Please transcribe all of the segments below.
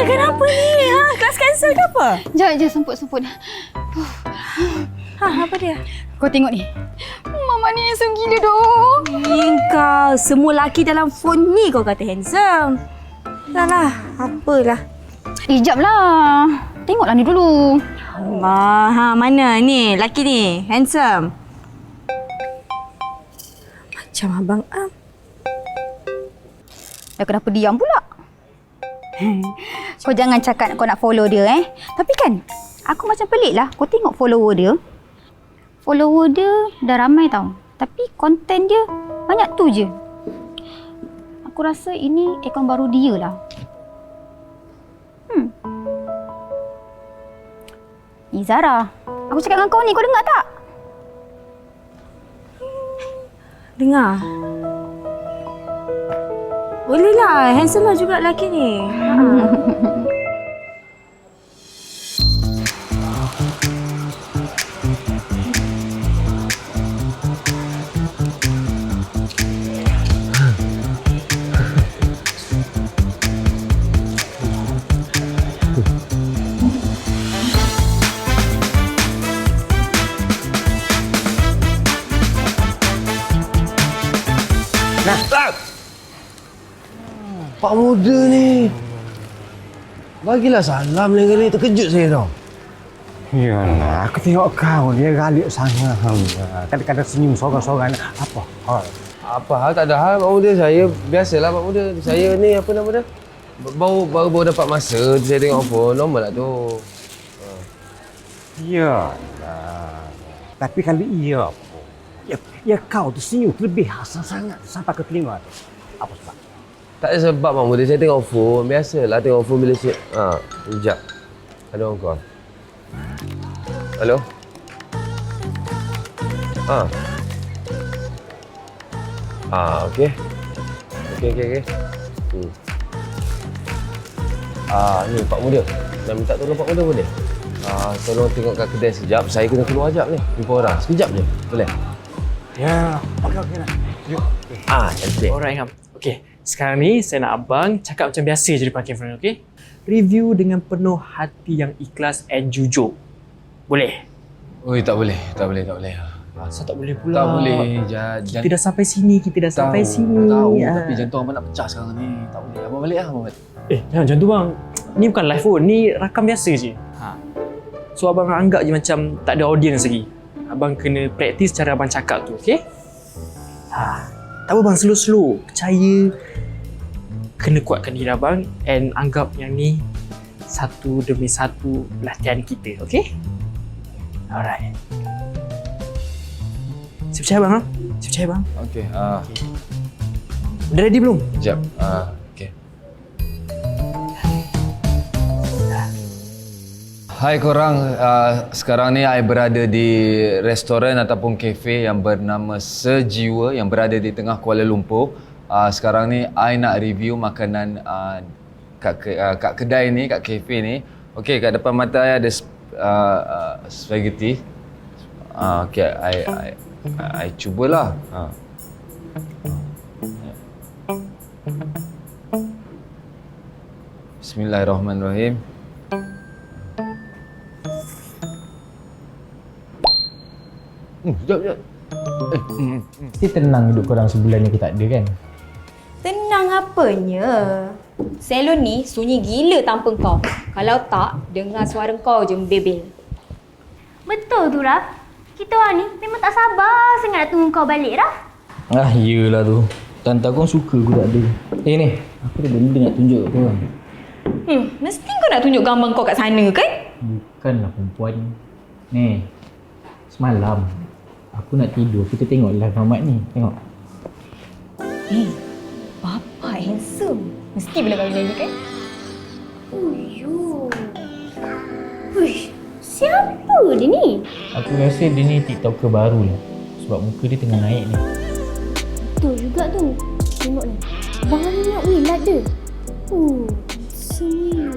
Kenapa ni? Kelas cancel ke apa? Sekejap, semput. Apa dia? Kau tengok ni. Mama ni handsome gila doh. Kau, semua lelaki dalam phone ni kau kata handsome. Dah, apalah. Sekejap lah. Tengoklah ni dulu. Allah, mana ni lelaki ni? Handsome. Macam Abang Am. Kenapa diam pula? Kau jangan cakap kau nak follow dia Tapi kan, aku macam pelik lah. Kau tengok follower dia. Follower dia dah ramai tau. Tapi konten dia banyak tu je. Aku rasa ini akaun baru dia lah. Zara, aku cakap dengan kau ni, kau dengar tak? Dengar. Bolehlah, handsome lah juga lelaki ni. Pak muda ni. Bagilah salam lain kali. Terkejut saya tau. Yalah, aku tengok kau dia galak sangat. Kadang-kadang senyum sorang-sorang. Apa hal? Apa hal? Tak ada hal Pak muda. Saya biasalah Pak muda. Saya ni apa nama dia? Baru dapat masa saya tengok phone. Normal lah tu. Yalah. Tapi kalau iya apa? Ya kau tu senyum lebih hasan sangat sampai ke telinga tu. Apa sebab? Tak ada sebab Pak muda. Saya tengok phone. Biasalah tengok phone bila saya... sekejap. Ada orang call. Hello? Okey. Okey. Ni Pak muda. Nak minta tolong Pak muda boleh? Tolong tengok kat kedai sekejap. Saya kena keluar sekejap ni. Jumpa orang. Sekejap je. Boleh? Ya, okey nak. Yuk. Cantik. Alright, Ham. Okey, sekarang ni saya nak abang cakap macam biasa je di parking front, okey? Review dengan penuh hati yang ikhlas and jujur. Boleh? Oi, tak boleh. Asal tak boleh pula? Tak boleh. Kita dah sampai sini, Tahu, tapi jantung abang nak pecah sekarang ni. Tak boleh. Abang balik lah, abang balik. Jangan macam tu bang. Ni bukan live phone, ni rakam biasa je. So abang anggap je macam tak ada audience lagi. Abang kena praktis cara abang cakap tu, okey? Tak apa bang, slow-slow. Percaya. Kena kuatkan diri abang and anggap yang ni satu demi satu latihan kita, okey? Alright. Saya percaya bang, Saya percaya bang. Okey. Dah ready belum? Sekejap. Okey. Hai korang, sekarang ni I berada di restoran ataupun kafe yang bernama Sejiwa yang berada di tengah Kuala Lumpur. Sekarang ni I nak review makanan kat kedai ni, kat kafe ni. Okey, kat depan mata I ada spaghetti. Okey, I cubalah. Bismillahirrahmanirrahim. Sekejap. Mesti tenang hidup korang sebulan ni ke tak ada kan? Tenang apanya? Salon ni sunyi gila tanpa kau. Kalau tak, dengar suara kau je membebel. Betul tu, Raf. Kita orang ni memang tak sabar sangat nak tunggu kau balik, Raf. Iyalah tu. Tante kau suka aku tak ada. Ni. Aku ada benda nak tunjuk kat korang. Mesti kau nak tunjuk gambar kau kat sana kan? Bukanlah perempuan. Ni. Semalam. Aku nak tidur. Kita tengok live Rahmat ni. Tengok. Bapa handsome. Mesti bila kau nyanyi kan? Siapa dia ni? Aku rasa dia ni TikToker baru lah. Sebab muka dia tengah naik ni. Betul juga tu. Tengok ni. Banyak wilat dia. Senyum.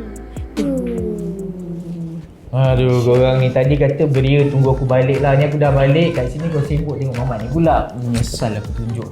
Aduh, korang ni tadi kata beria tunggu aku balik lah. Ni aku dah balik. Kat sini kau sibuk tengok Mamat ni pula. Menyesal aku tunjuk.